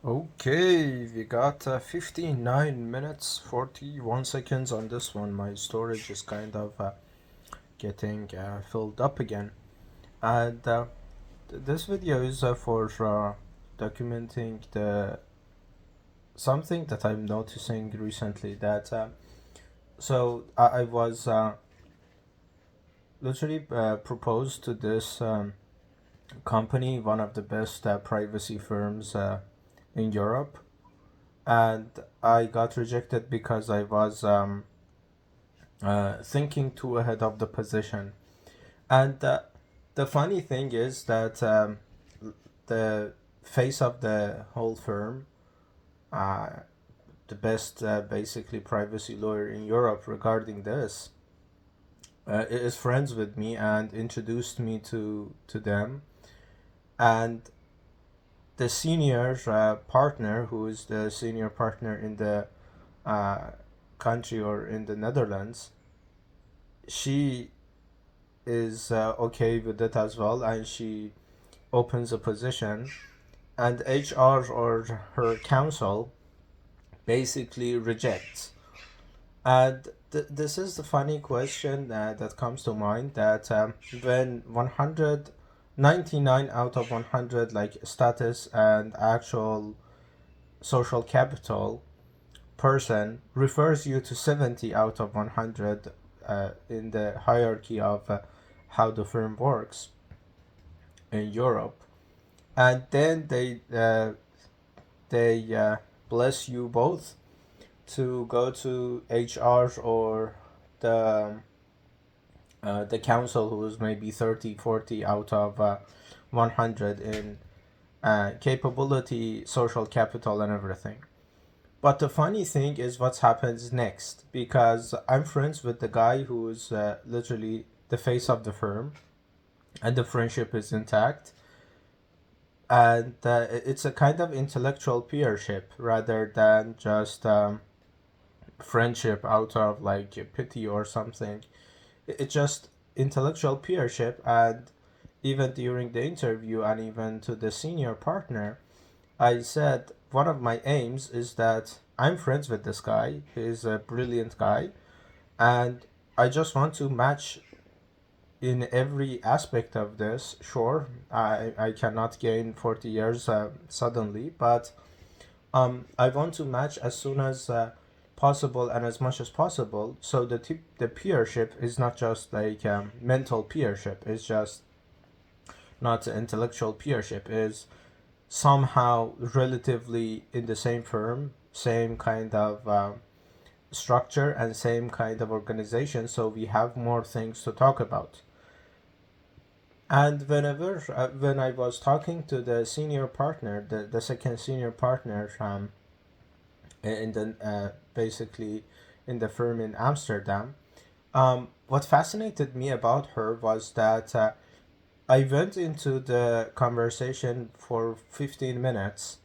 Okay, we got 59 minutes 41 seconds on this one. My storage is kind of getting filled up again. And this video is for documenting the something that I'm noticing recently that I was literally proposed to this company, one of the best privacy firms in Europe, and I got rejected because I was thinking too ahead of the position. And the funny thing is that the face of the whole firm, uh, the best basically privacy lawyer in Europe regarding this, is friends with me and introduced me to them. And the senior partner, who is the senior partner in the uh, country or in the Netherlands, she is okay with it as well, and she opens a position, and HR or her counsel basically rejects. And this is the funny question that comes to mind that when 199 out of 100 like status and actual social capital person refers you to 70 out of 100 in the hierarchy of how the firm works in Europe, and then they bless you both to go to HR or the the council, who is maybe 30, 40 out of 100 in capability, social capital, and everything. But the funny thing is what happens next, because I'm friends with the guy who is literally the face of the firm, and the friendship is intact. And it's a kind of intellectual peership rather than just friendship out of like pity or something. It's just intellectual peership. And even during the interview and even to the senior partner, I said one of my aims is that I'm friends with this guy. He's a brilliant guy, and I just want to match in every aspect of this. Sure, I cannot gain 40 years suddenly, but I want to match as soon as possible and as much as possible. So the peership is not just like mental peership. It's just not intellectual peership. Is somehow relatively in the same firm, same kind of structure, and same kind of organization. So we have more things to talk about. And when I was talking to the senior partner, the second senior partner in the basically in the firm in Amsterdam, what fascinated me about her was that I went into the conversation for 15 minutes,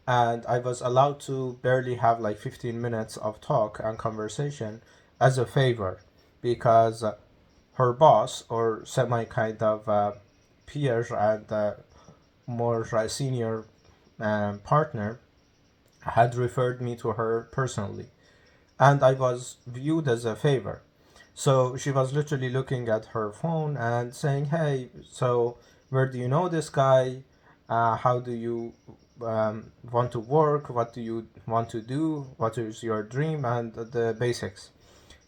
and I was allowed to barely have like 15 minutes of talk and conversation as a favor, because her boss or semi kind of peer and more senior partner had referred me to her personally, and I was viewed as a favor. So she was literally looking at her phone and saying, "Hey, so where do you know this guy? How do you want to work? What do you want to do? What is your dream?" And the basics.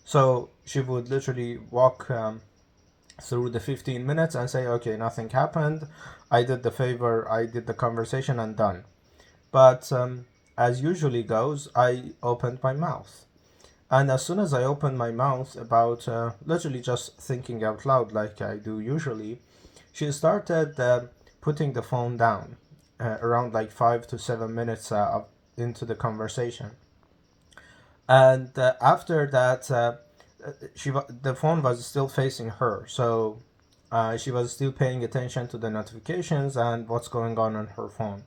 So she would literally walk through the 15 minutes and say, "Okay, nothing happened. I did the favor, I did the conversation, and done." But as usually goes, I opened my mouth. And as soon as I opened my mouth about literally just thinking out loud like I do usually, she started putting the phone down around like 5 to 7 minutes into the conversation. And after that, the phone was still facing her, so she was still paying attention to the notifications and what's going on her phone.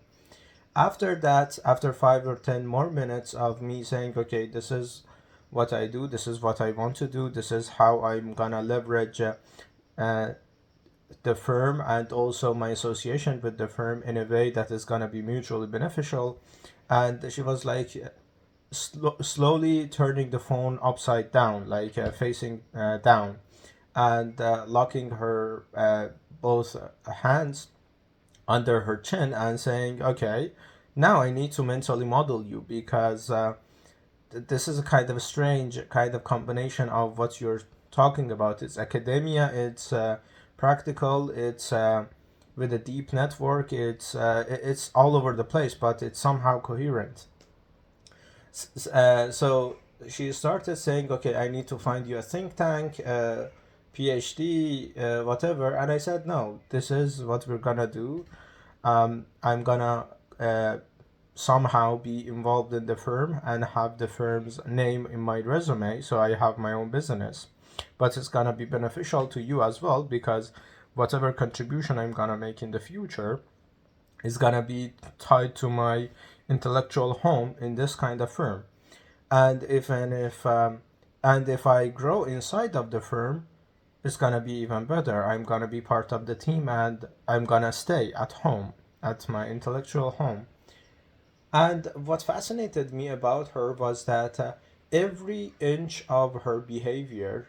After that, after 5 or 10 more minutes of me saying, okay, this is what I do, this is what I want to do, this is how I'm gonna leverage uh, the firm and also my association with the firm in a way that is going to be mutually beneficial. And she was like slowly turning the phone upside down, like facing down, and locking her both hands under her chin and saying, okay, now I need to mentally model you because this is a kind of strange kind of combination of what you're talking about. It's academia, it's practical, it's with a deep network, it's all over the place, but it's somehow coherent. So she started saying, okay, I need to find you a think tank, PhD, whatever. And I said, no, this is what we're gonna do. I'm gonna somehow be involved in the firm and have the firm's name in my resume, so I have my own business. But it's gonna be beneficial to you as well because whatever contribution I'm gonna make in the future is gonna be tied to my intellectual home in this kind of firm. And if I grow inside of the firm, it's gonna be even better. I'm gonna be part of the team and I'm gonna stay at home, at my intellectual home. And what fascinated me about her was that every inch of her behavior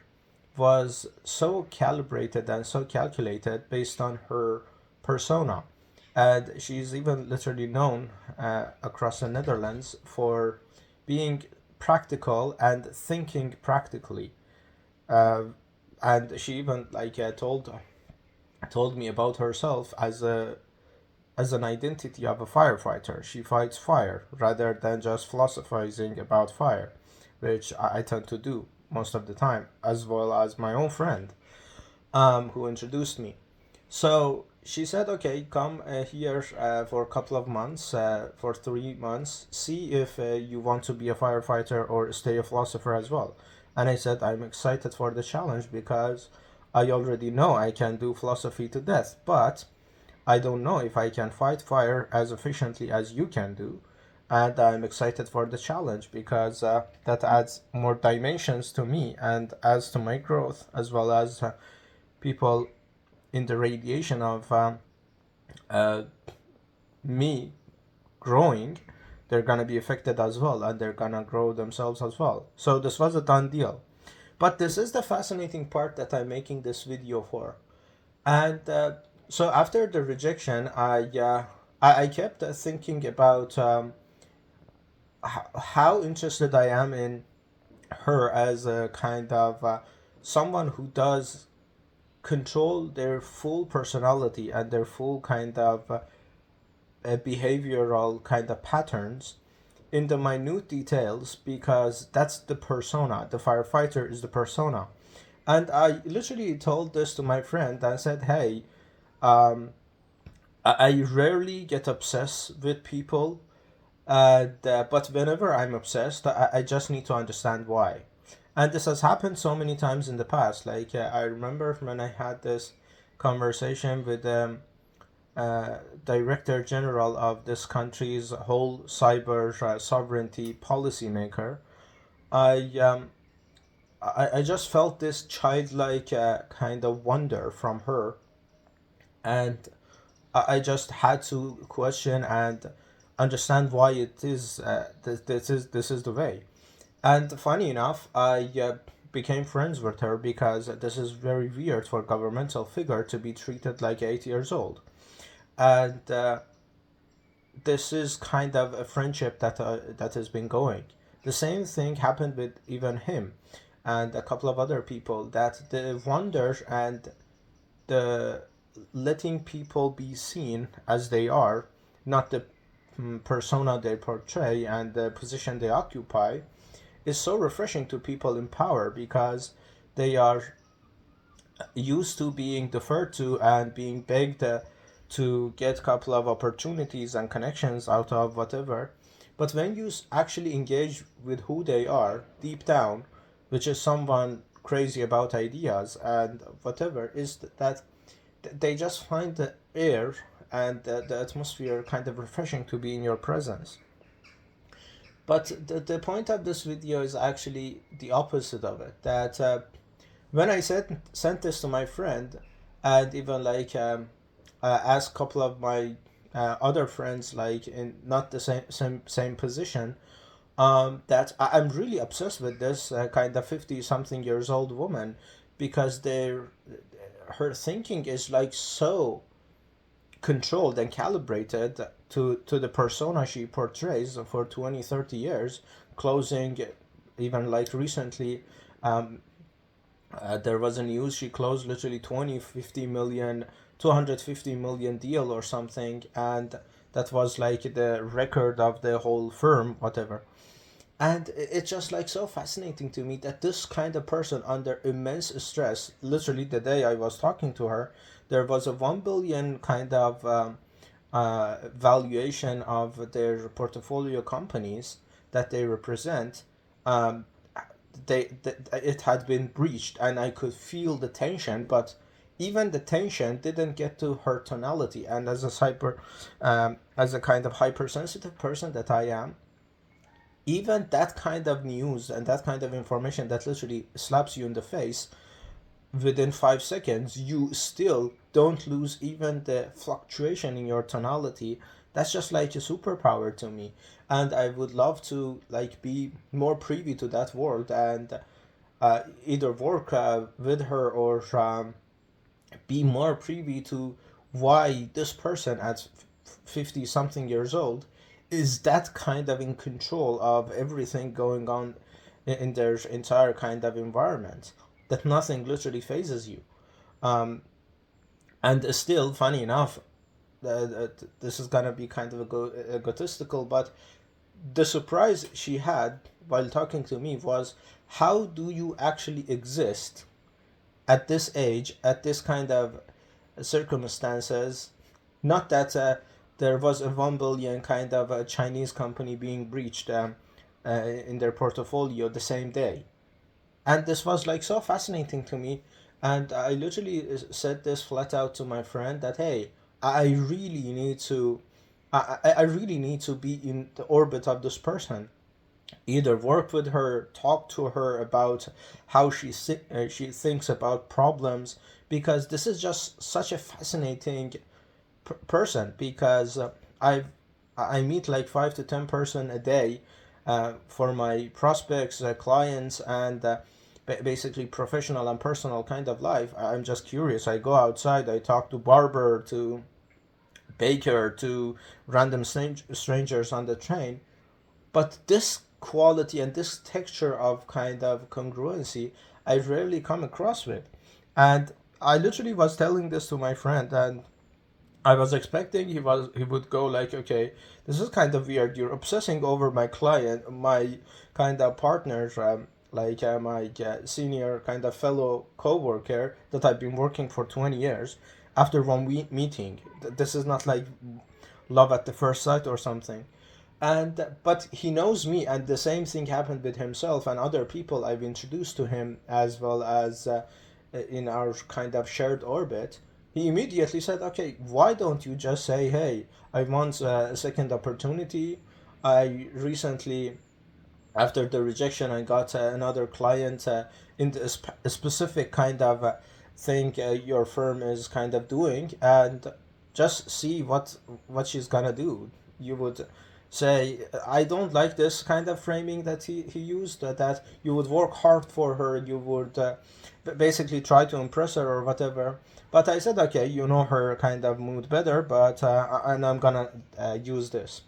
was so calibrated and so calculated based on her persona. And she's even literally known across the Netherlands for being practical and thinking practically. Uh, and she even told me about herself as an identity of a firefighter. She fights fire rather than just philosophizing about fire, which I tend to do most of the time, as well as my own friend who introduced me. So she said, okay, come here for a couple of months, for 3 months, see if you want to be a firefighter or stay a philosopher as well. And I said, I'm excited for the challenge because I already know I can do philosophy to death, but I don't know if I can fight fire as efficiently as you can do. And I'm excited for the challenge because that adds more dimensions to me and adds to my growth, as well as people in the radiation of uh, me growing. They're gonna be affected as well, and they're gonna grow themselves as well. So this was a done deal. But this is the fascinating part that I'm making this video for. And so after the rejection, I kept thinking about how interested I am in her as a kind of someone who does control their full personality and their full kind of behavioral kind of patterns in the minute details, because that's the persona. The firefighter is the persona. And I literally told this to my friend and said, hey, um, I rarely get obsessed with people, but whenever I'm obsessed, I just need to understand why. And this has happened so many times in the past. Like, I remember when I had this conversation with director general of this country's whole cyber sovereignty policymaker. I I just felt this childlike kind of wonder from her, and I just had to question and understand why it is this is the way. And funny enough, I became friends with her because this is very weird for a governmental figure to be treated like 8 years old, and this is kind of a friendship that has been going. The same thing happened with even him and a couple of other people, that the wonder and the letting people be seen as they are, not the persona they portray and the position they occupy, is so refreshing to people in power because they are used to being deferred to and being begged to get a couple of opportunities and connections out of whatever. But when you actually engage with who they are deep down, which is someone crazy about ideas and whatever, is that they just find the air and the atmosphere kind of refreshing to be in your presence. But the point of this video is actually the opposite of it. That when I sent this to my friend, and even like ask a couple of my other friends, like in not the same position, that I'm really obsessed with this kind of 50 something years old woman, because her thinking is like so controlled and calibrated to the persona she portrays for 20, 30 years, closing even like recently. um, there was a news she closed literally 20, 50 million, 250 million deal or something, and that was like the record of the whole firm, whatever. And it's just like so fascinating to me that this kind of person under immense stress, literally the day I was talking to her, there was a 1 billion kind of valuation of their portfolio companies that they represent. um, it had been breached, and I could feel the tension, but even the tension didn't get to her tonality. And as a kind of hypersensitive person that I am, even that kind of news and that kind of information that literally slaps you in the face within 5 seconds, you still don't lose even the fluctuation in your tonality. That's just like a superpower to me, and I would love to like be more privy to that world, and either work with her, or be more privy to why this person at 50 something years old is that kind of in control of everything going on in their entire kind of environment, that nothing literally phases you. um, and still, funny enough, this is gonna be kind of egotistical, but the surprise she had while talking to me was, how do you actually exist at this age, at this kind of circumstances? Not that there was a 1 billion kind of a Chinese company being breached in their portfolio the same day. And this was like so fascinating to me. And I literally said this flat out to my friend that, hey, I really need to. I really need to be in the orbit of this person, either work with her, talk to her about how she thinks about problems, because this is just such a fascinating person. Because I meet like 5 to 10 person a day for my prospects, clients, and basically professional and personal kind of life. I'm just curious. I go outside. I talk to barber, to baker, to random strangers on the train, but this quality and this texture of kind of congruency I rarely come across with. And I literally was telling this to my friend, and I was expecting he would go like, okay, this is kind of weird. You're obsessing over my client, my kind of partners, like my senior kind of fellow coworker that I've been working for 20 years. After one meeting, this is not like love at the first sight or something. And but he knows me, and the same thing happened with himself and other people I've introduced to him, as well as in our kind of shared orbit. He immediately said, okay, why don't you just say, hey, I want a second opportunity. I recently, after the rejection, I got another client in the a specific kind of thing your firm is kind of doing, and just see what she's gonna do. You would say, I don't like this kind of framing that he used, that you would work hard for her, you would basically try to impress her or whatever. But I said, okay, you know her kind of mood better, but and I'm gonna use this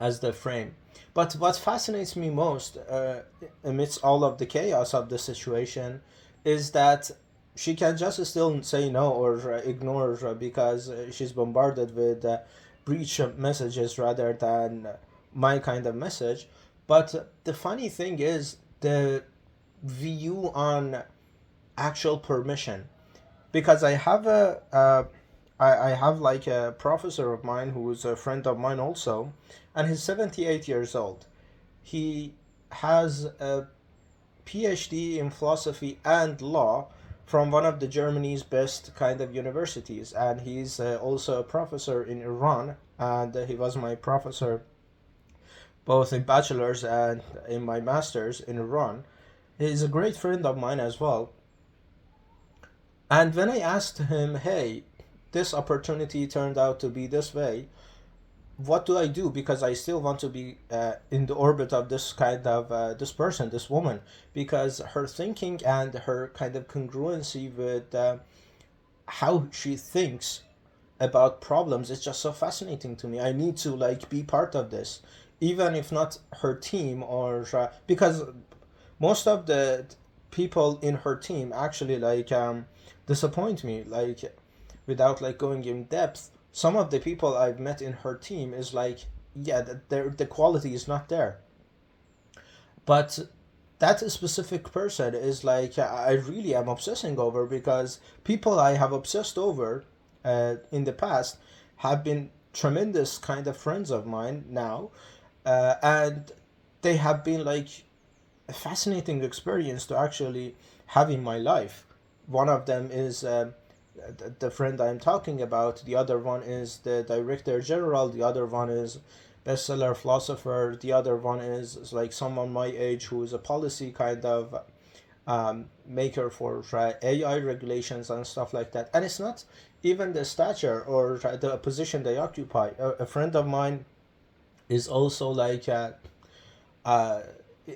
as the frame. But what fascinates me most, amidst all of the chaos of the situation, is that she can just still say no, or ignore, because she's bombarded with breach messages rather than my kind of message. But the funny thing is the view on actual permission, because I have like a professor of mine who is a friend of mine also, and he's 78 years old. He has a PhD in philosophy and law from one of the Germany's best kind of universities, and he's also a professor in Iran, and he was my professor both in bachelor's and in my master's in Iran. He's a great friend of mine as well. And when I asked him, hey, this opportunity turned out to be this way, what do I do? Because I still want to be in the orbit of this kind of this person, this woman, because her thinking and her kind of congruency with how she thinks about problems is just so fascinating to me. I need to like be part of this, even if not her team or because most of the people in her team actually like disappoint me. Like without like going in depth, some of the people I've met in her team is like, yeah, the quality is not there. But that specific person is like I really am obsessing over, because people I have obsessed over in the past have been tremendous kind of friends of mine now, and they have been like a fascinating experience to actually have in my life. One of them is the friend I'm talking about. The other one is the director general. The other one is bestseller philosopher. The other one is like someone my age who is a policy kind of maker for AI regulations and stuff like that. And it's not even the stature or the position they occupy. A friend of mine is also like uh,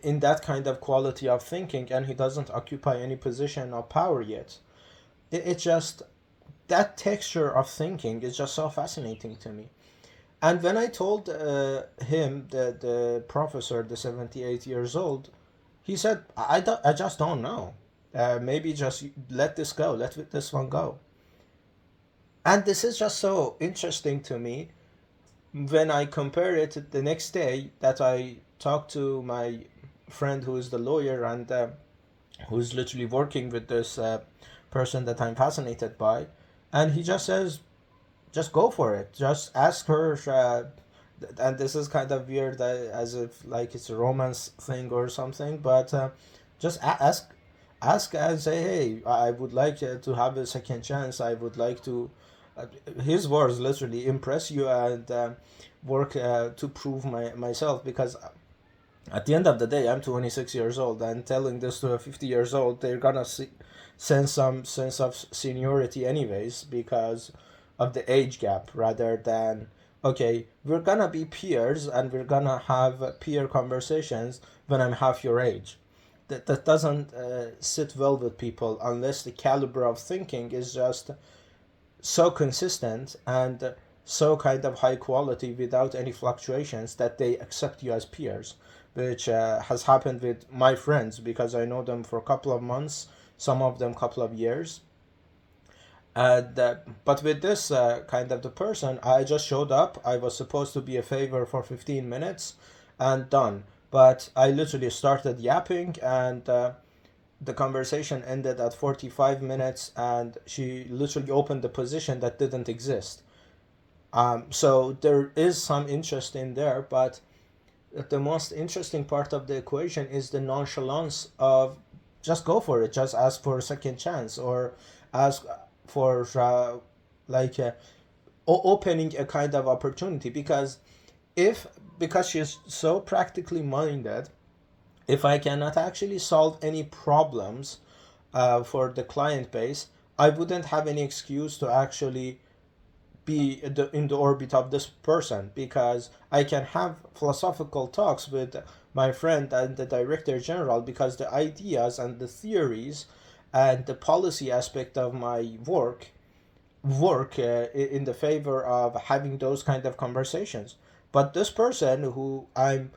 in that kind of quality of thinking, and he doesn't occupy any position of power yet. It's just that texture of thinking is just so fascinating to me. And when I told him, the professor, the 78 years old, he said, I just don't know. Maybe just let this go, let this one go. And this is just so interesting to me when I compare it the next day that I talked to my friend who is the lawyer and who's literally working with this person that I'm fascinated by. And he just says, just go for it. Just ask her. And this is kind of weird, as if like it's a romance thing or something. But just ask and say, hey, I would like to have a second chance. I would like to, uh, his words literally, impress you and work to prove myself, because at the end of the day, I'm 26 years old, and telling this to a 50 years old, they're gonna sense some sense of seniority anyways, because of the age gap, rather than, okay, we're gonna be peers and we're gonna have peer conversations when I'm half your age. That doesn't sit well with people unless the caliber of thinking is just so consistent and so kind of high quality without any fluctuations that they accept you as peers, which has happened with my friends, because I know them for a couple of months, some of them couple of years. But with this kind of the person, I just showed up. I was supposed to be a favor for 15 minutes and done. But I literally started yapping, and the conversation ended at 45 minutes, and she literally opened the position that didn't exist. So there is some interest in there, but the most interesting part of the equation is the nonchalance of just go for it, just ask for a second chance, or ask for like opening a kind of opportunity. Because if because she's so practically minded, if I cannot actually solve any problems for the client base, I wouldn't have any excuse to actually be in the orbit of this person, because I can have philosophical talks with my friend and the director general, because the ideas and the theories and the policy aspect of my work in the favor of having those kind of conversations. But this person who I'm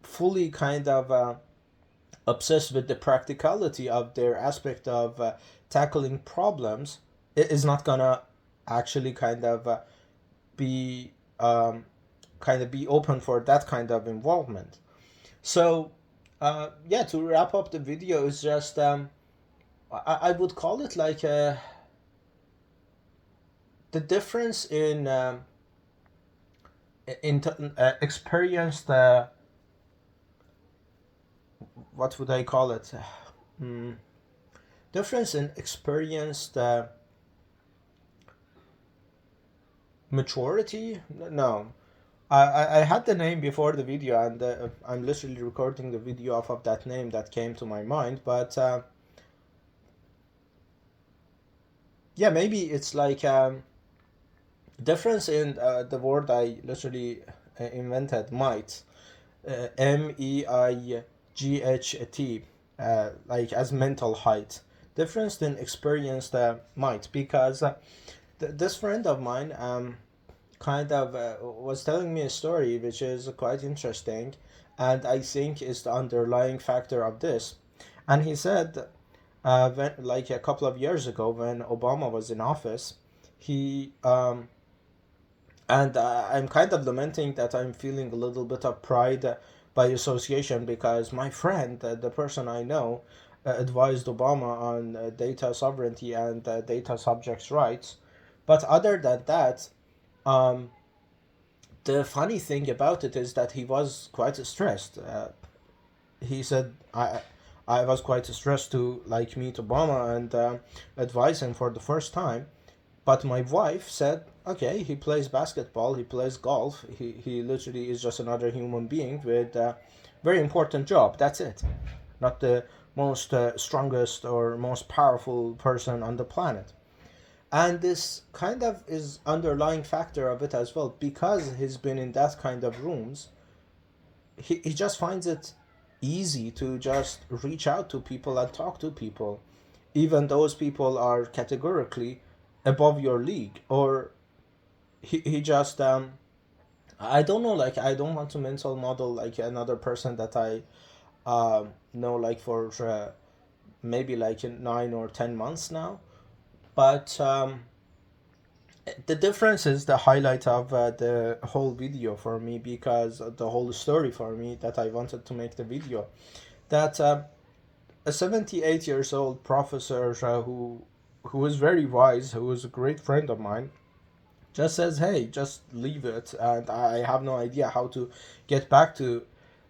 fully kind of obsessed with the practicality of their aspect of tackling problems, it is not gonna actually be kind of be open for that kind of involvement. So yeah, to wrap up the video, is just I would call it like the difference in experienced what would I call it? Mm, difference in experienced maturity. No, I had the name before the video, and I'm literally recording the video off of that name that came to my mind. But yeah, maybe it's like difference in the word I literally invented, might, MEIGHT, like as mental height. Difference than experienced might, because this friend of mine kind of was telling me a story which is quite interesting, and I think is the underlying factor of this. And he said, like a couple of years ago when Obama was in office, he and I'm kind of lamenting that I'm feeling a little bit of pride by association, because my friend, the person I know, advised Obama on data sovereignty and data subjects' rights. But other than that, um, the funny thing about it is that he was quite stressed. He said, I was quite stressed to like meet Obama and advise him for the first time. But my wife said, okay, he plays basketball, he plays golf, he literally is just another human being with a very important job. That's it. Not the most strongest or most powerful person on the planet. And this kind of is underlying factor of it as well, because he's been in that kind of rooms. He just finds it easy to just reach out to people and talk to people, even those people are categorically above your league. Or he just I don't know, like I don't want to mental model like another person that I know like for maybe like 9 or 10 months now. But the difference is the highlight of the whole video for me, because the whole story for me that I wanted to make the video, that a 78 years old professor who is very wise, who is a great friend of mine, just says, hey, just leave it, and I have no idea how to get back to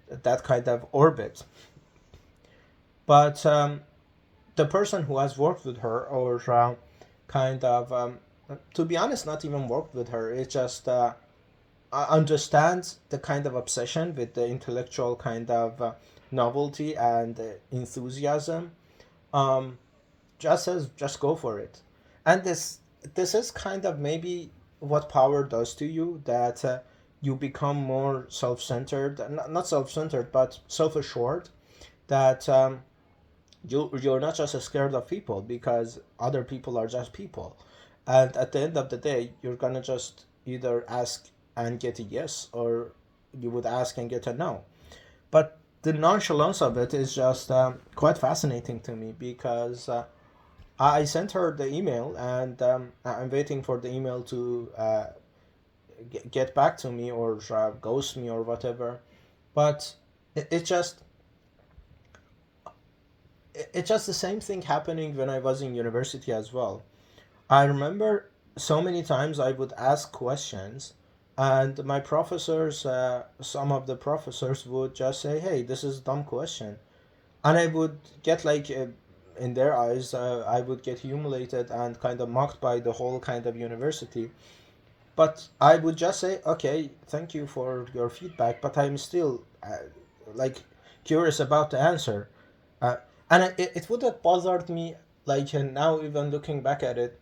that kind of orbit. But the person who has worked with her, or kind of to be honest, not even worked with her, it just understands the kind of obsession with the intellectual kind of novelty and enthusiasm, um, just says, just go for it. And this is kind of maybe what power does to you, that you become more self-centered, not self-centered but self-assured, that you're not just scared of people, because other people are just people, and at the end of the day you're gonna just either ask and get a yes, or you would ask and get a no. But the nonchalance of it is just quite fascinating to me, because I sent her the email, and I'm waiting for the email to get back to me, or ghost me or whatever. But it just it's just the same thing happening when I was in university as well. I remember so many times I would ask questions, and my professors, some of the professors would just say, "Hey, this is a dumb question," and I would get like, in their eyes, I would get humiliated and kind of mocked by the whole kind of university. But I would just say, "Okay, thank you for your feedback, but I'm still like curious about the answer." Uh, and it would have bothered me, like, and now even looking back at it,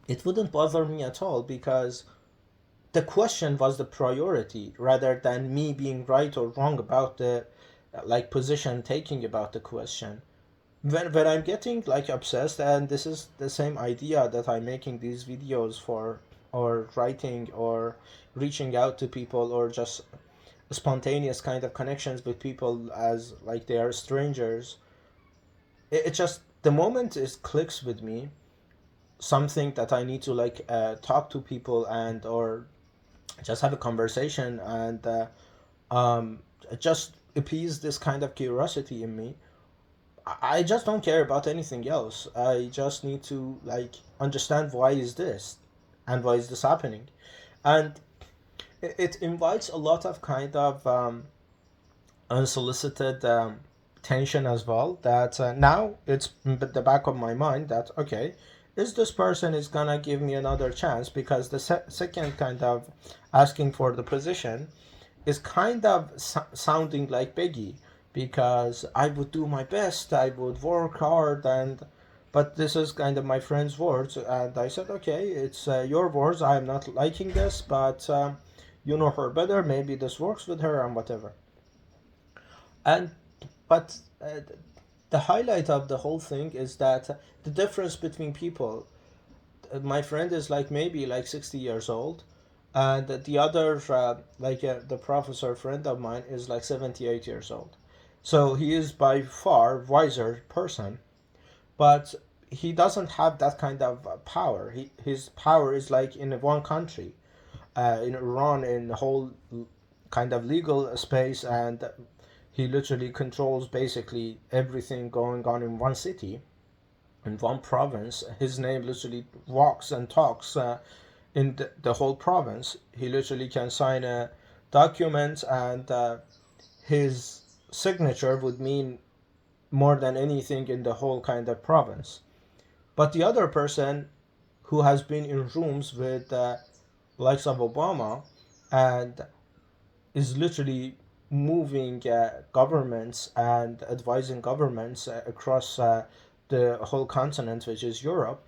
it wouldn't bother me at all, because the question was the priority rather than me being right or wrong about the like position taking about the question. When I'm getting like obsessed, and this is the same idea that I'm making these videos for, or writing, or reaching out to people, or just spontaneous kind of connections with people as like they are strangers. It just, the moment it clicks with me, something that I need to like talk to people, and or just have a conversation, and um, just appease this kind of curiosity in me. I just don't care about anything else. I just need to like understand why is this, and why is this happening, and it invites a lot of kind of unsolicited tension as well. That now it's in the back of my mind that, okay, is this person is gonna give me another chance, because the second kind of asking for the position is kind of sounding like Biggie, because I would do my best, I would work hard, and but this is kind of my friend's words, and I said, okay, it's your words. I'm not liking this, but you know her better. Maybe this works with her and whatever. And but the highlight of the whole thing is that the difference between people. My friend is like maybe like 60 years old, and the other the professor friend of mine is like 78 years old. So he is by far wiser person, but he doesn't have that kind of power. His power is like in one country, in Iran, in the whole kind of legal space, and he literally controls basically everything going on in one city, in one province. His name literally walks and talks in the whole province. He literally can sign a document, and his signature would mean more than anything in the whole kind of province. But the other person who has been in rooms with likes of Obama and is literally moving governments and advising governments across the whole continent, which is Europe.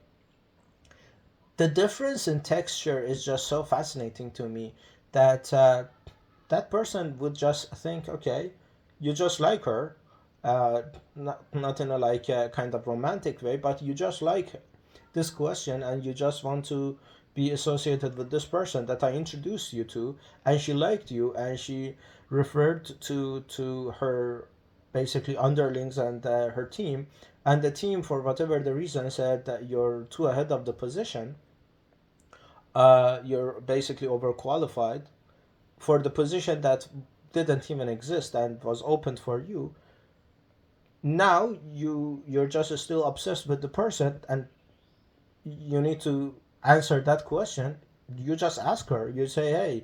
The difference in texture is just so fascinating to me that that person would just think, okay, you just like her, not in a like kind of romantic way, but you just like this question and you just want to be associated with this person that I introduced you to, and she liked you and she referred to her basically underlings and her team, and the team for whatever the reason said that you're too ahead of the position, you're basically overqualified for the position that didn't even exist and was opened for you. Now you're just still obsessed with the person, and you need to answer that question. You just ask her. You say, hey,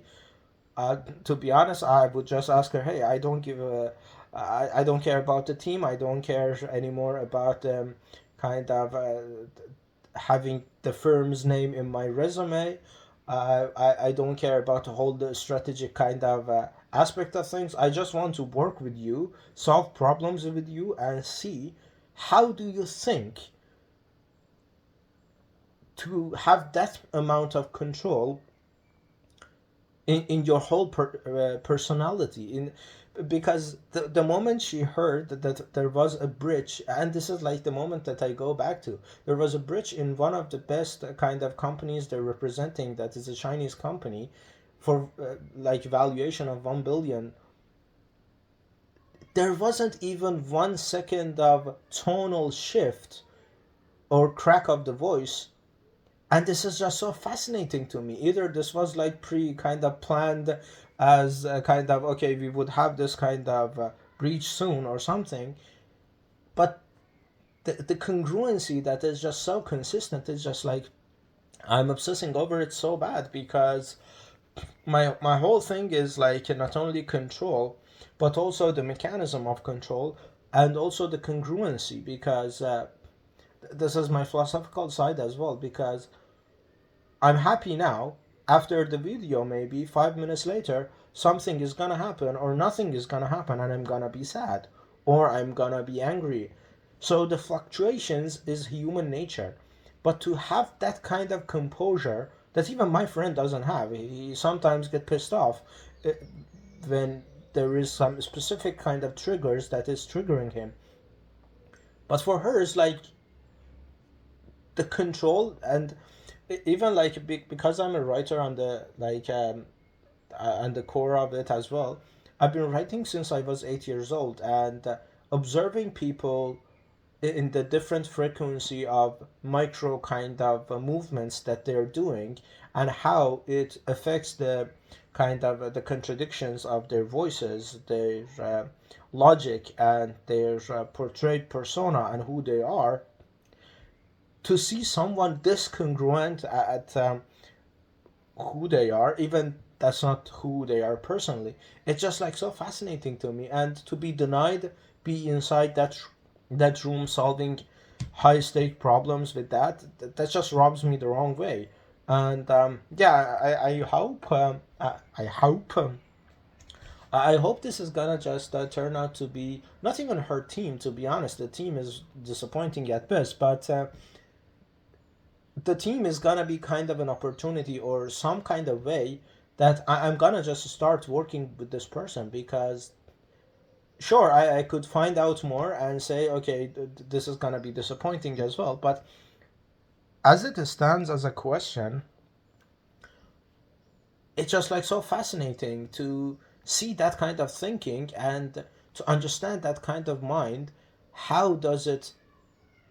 to be honest, I would just ask her, hey, I don't give a, I don't care about the team. I don't care anymore about kind of having the firm's name in my resume. I don't care about the whole the strategic kind of aspect of things. I just want to work with you, solve problems with you, and see how do you think to have that amount of control in your whole personality in, because the moment she heard that there was a bridge, and this is like the moment that I go back to, there was a bridge in one of the best kind of companies they're representing, that is a Chinese company, for like valuation of 1 billion. There wasn't even 1 second of tonal shift or crack of the voice. And this is just so fascinating to me. Either this was like pre kind of planned as a kind of, okay, we would have this kind of breach soon or something, but the congruency that is just so consistent is just like, I'm obsessing over it so bad, because my whole thing is like not only control, but also the mechanism of control, and also the congruency, because this is my philosophical side as well, because I'm happy now. After the video, maybe 5 minutes later, something is gonna happen, or nothing is gonna happen, and I'm gonna be sad, or I'm gonna be angry. So the fluctuations is human nature. But to have that kind of composure that even my friend doesn't have, he sometimes get pissed off when there is some specific kind of triggers that is triggering him. But for her, it's like the control, and even like because I'm a writer on the like and the core of it as well. I've been writing since I was 8 years old, and observing people in the different frequency of micro kind of movements that they're doing, and how it affects the kind of the contradictions of their voices, their logic, and their portrayed persona and who they are. To see someone discongruent at who they are, even that's not who they are personally, it's just like so fascinating to me. And to be denied be inside that room solving high stake problems with that just rubs me the wrong way. And yeah, I hope I hope this is gonna just turn out to be not even her team. To be honest, the team is disappointing at best, but the team is gonna be kind of an opportunity or some kind of way that I'm gonna just start working with this person, because sure, I could find out more and say, okay, this is gonna be disappointing as well, but as it stands as a question, it's just like so fascinating to see that kind of thinking and to understand that kind of mind. How does it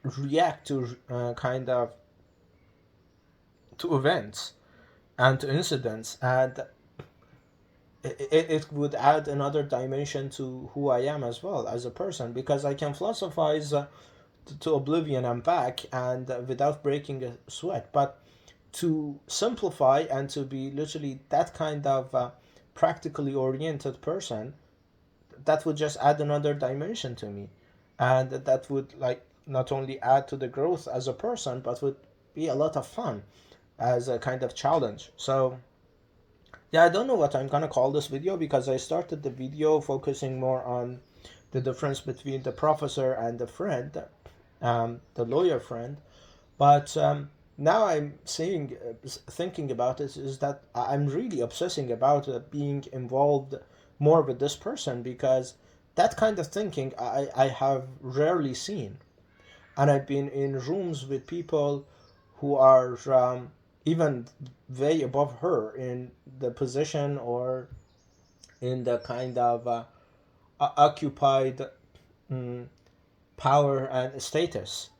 react to kind of to events and to incidents, and it would add another dimension to who I am as well as a person, because I can philosophize to oblivion and back, and without breaking a sweat. But to simplify and to be literally that kind of practically oriented person, that would just add another dimension to me, and that would like not only add to the growth as a person, but would be a lot of fun as a kind of challenge. So yeah, I don't know what I'm gonna call this video, because I started the video focusing more on the difference between the professor and the friend, the lawyer friend. But now I'm seeing, thinking about it, is that I'm really obsessing about being involved more with this person, because that kind of thinking I have rarely seen. And I've been in rooms with people who are even way above her in the position or in the kind of occupied mm, power and status.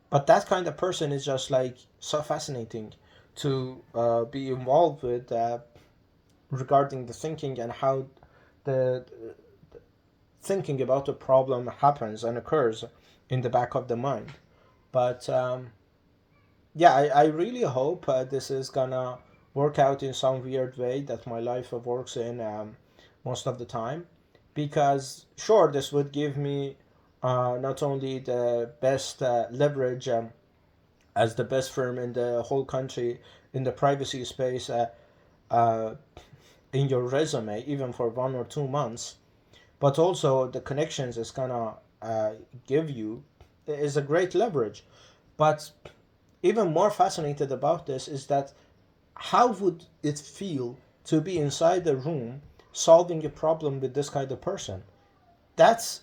But that kind of person is just like so fascinating to be involved with, regarding the thinking and how the thinking about a problem happens and occurs in the back of the mind. But yeah, I really hope this is gonna work out in some weird way that my life works in most of the time, because sure, this would give me not only the best leverage as the best firm in the whole country in the privacy space, uh, in your resume even for 1 or 2 months, but also the connections it's gonna give you is a great leverage. But even more fascinated about this is that how would it feel to be inside the room solving a problem with this kind of person? That's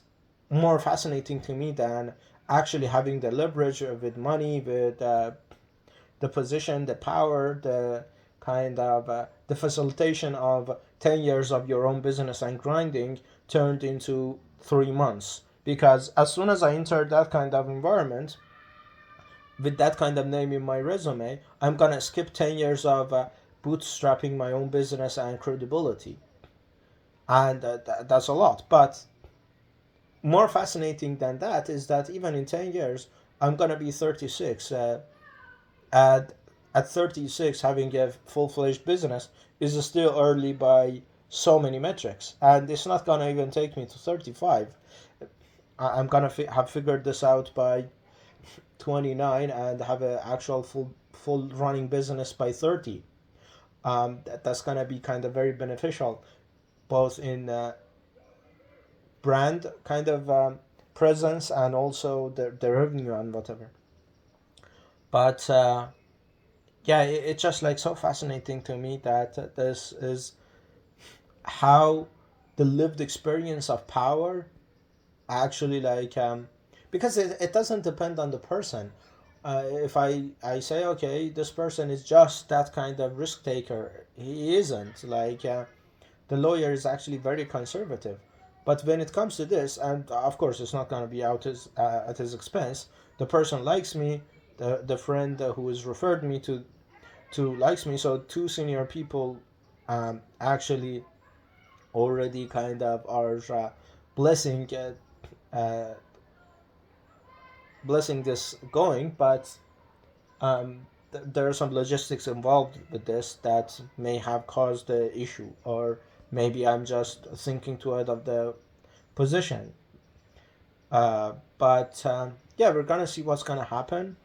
more fascinating to me than actually having the leverage with money, with the position, the power, the kind of the facilitation of 10 years of your own business and grinding turned into 3 months. Because as soon as I entered that kind of environment with that kind of name in my resume, I'm gonna skip 10 years of bootstrapping my own business and credibility. And that's a lot. But more fascinating than that is that even in 10 years, I'm gonna be 36. At, at 36, having a full fledged business is still early by so many metrics. And it's not gonna even take me to 35. I'm gonna have figured this out by 29 and have an actual full running business by 30. That's gonna be kind of very beneficial, both in brand kind of presence and also the revenue and whatever. But yeah, it's just like so fascinating to me that this is how the lived experience of power actually like because it doesn't depend on the person. If I say, okay, this person is just that kind of risk taker, he isn't. Like the lawyer is actually very conservative. But when it comes to this, and of course it's not going to be out his, at his expense, the person likes me, the friend who has referred me to likes me, so two senior people actually already kind of are blessing uh, blessing this going. But there are some logistics involved with this that may have caused the issue, or maybe I'm just thinking too out of the position. But yeah, we're gonna see what's gonna happen,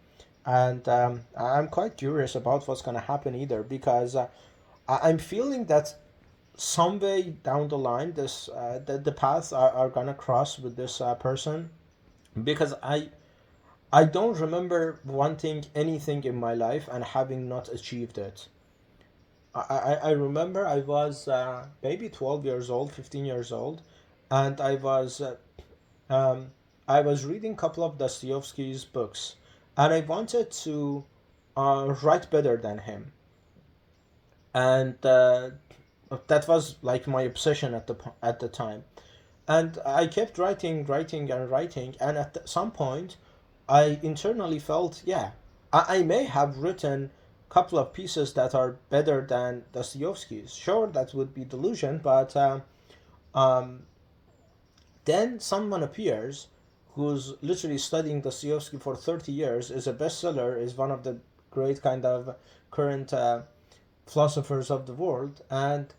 and I'm quite curious about what's gonna happen either, because I'm feeling that some way down the line, this the paths are gonna cross with this person, because I don't remember wanting anything in my life and having not achieved it. I remember I was maybe 12 years old, 15 years old, and um, I was reading a couple of Dostoevsky's books, and I wanted to write better than him, and that was like my obsession at the time. And I kept writing, writing, and writing, and at some point, I internally felt, yeah, I may have written a couple of pieces that are better than Dostoevsky's. Sure, that would be delusion, but um, then someone appears who's literally studying Dostoevsky for 30 years, is a bestseller, is one of the great kind of current philosophers of the world, and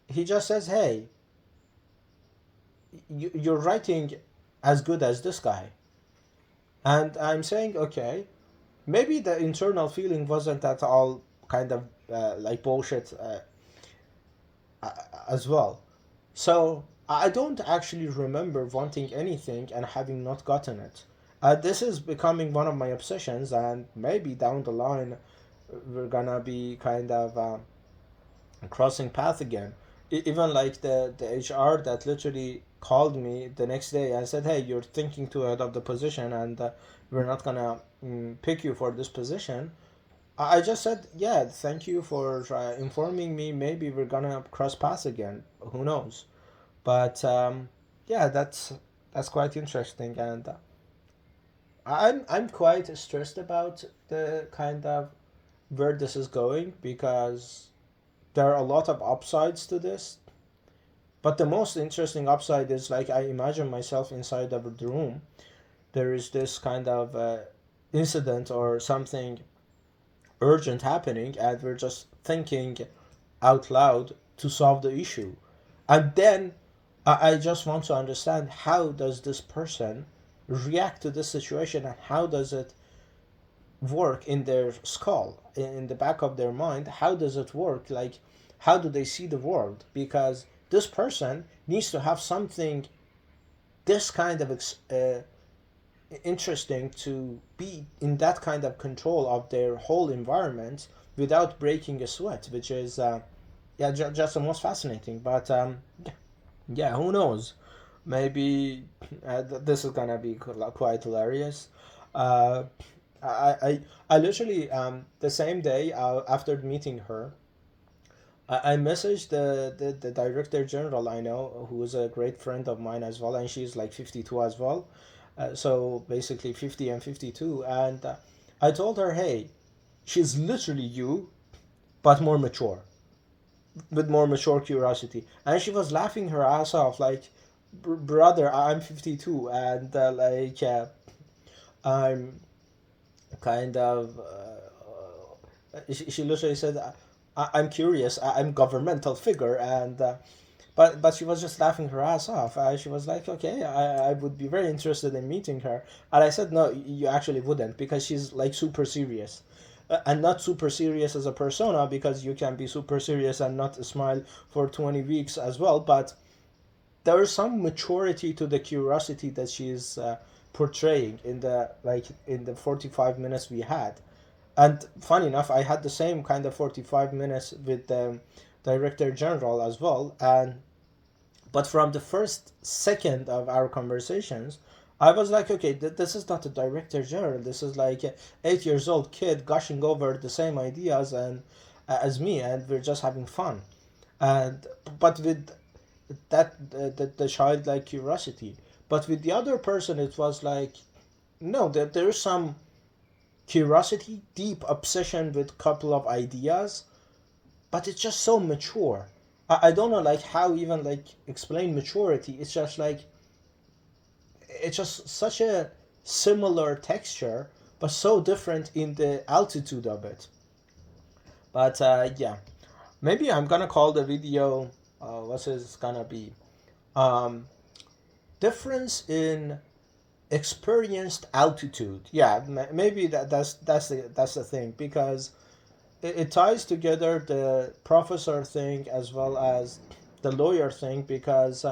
he just says, hey, you're writing as good as this guy. And I'm saying, okay, maybe the internal feeling wasn't at all kind of like bullshit as well. So I don't actually remember wanting anything and having not gotten it. This is becoming one of my obsessions, and maybe down the line we're gonna be kind of crossing path again. Even like the HR that literally called me the next day and said, "Hey, you're thinking too ahead of the position, and we're not gonna pick you for this position." I just said, "Yeah, thank you for informing me. Maybe we're gonna cross paths again. Who knows?" But yeah, that's quite interesting, and I'm quite stressed about the kind of where this is going, because there are a lot of upsides to this. But the most interesting upside is, like, I imagine myself inside of the room. There is this kind of incident or something urgent happening, and we're just thinking out loud to solve the issue. And then I just want to understand, how does this person react to this situation, and how does it work in their skull, in the back of their mind? How does it work? Like, how do they see the world? Because this person needs to have something this kind of interesting to be in that kind of control of their whole environment without breaking a sweat, which is yeah, just the most fascinating. But yeah, who knows? Maybe this is gonna be quite hilarious. Uh, I, I I literally the same day after meeting her, I messaged the director general I know, who is a great friend of mine as well, and she's like 52 as well. So basically 50 and 52. And I told her, hey, she's literally you, but more mature, with more mature curiosity. And she was laughing her ass off, like, brother, I'm 52, and I'm kind of. She literally said, I'm curious. I'm governmental figure, and but she was just laughing her ass off. She was like, okay, I would be very interested in meeting her, and I said, no, you actually wouldn't, because she's like super serious. And not super serious as a persona, because you can be super serious and not smile for 20 weeks as well, but there is some maturity to the curiosity that she's portraying in the 45 minutes we had. And funny enough, I had the same kind of 45 minutes with the director general as well. And but from the first second of our conversations, I was like, okay, this is not a director general. This is like a 8 years old kid gushing over the same ideas and as me, and we're just having fun. And but with that the childlike curiosity. But with the other person, it was like, no, there is some curiosity, deep obsession with a couple of ideas, but it's just so mature. I don't know like how even like explain maturity. It's just like, it's just such a similar texture, but so different in the altitude of it. But yeah, maybe I'm gonna call the video. What's it gonna be? Um, Difference in experienced altitude. Yeah, maybe that's the thing, because it ties together the professor thing as well as the lawyer thing because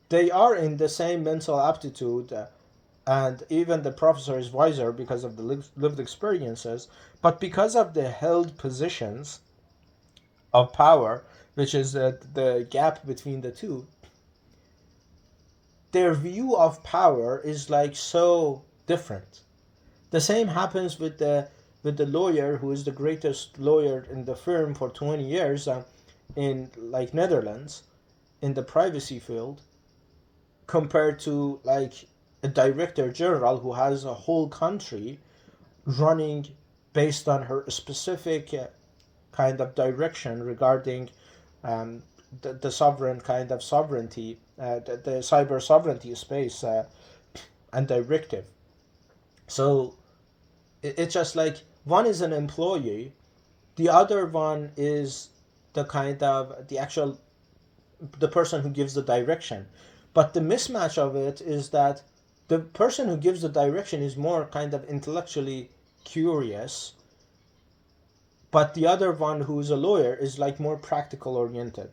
they are in the same mental aptitude, and even the professor is wiser because of the lived experiences, but because of the held positions of power, which is the gap between the two, their view of power is like so different. The same happens with the lawyer who is the greatest lawyer in the firm for 20 years in like Netherlands in the privacy field, compared to like a director general who has a whole country running based on her specific kind of direction regarding um, the sovereign kind of sovereignty, the cyber sovereignty space and directive. So it's just like one is an employee, the other one is the kind of the actual the person who gives the direction. But the mismatch of it is that the person who gives the direction is more kind of intellectually curious, but the other one who's a lawyer is like more practical oriented.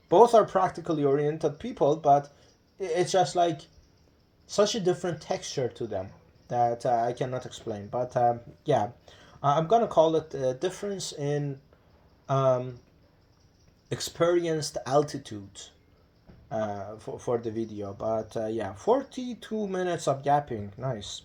Both are practically oriented people, but it's just like such a different texture to them that I cannot explain. But yeah, I'm gonna call it a difference in um, experienced altitude for the video. But yeah, 42 minutes of gapping, nice.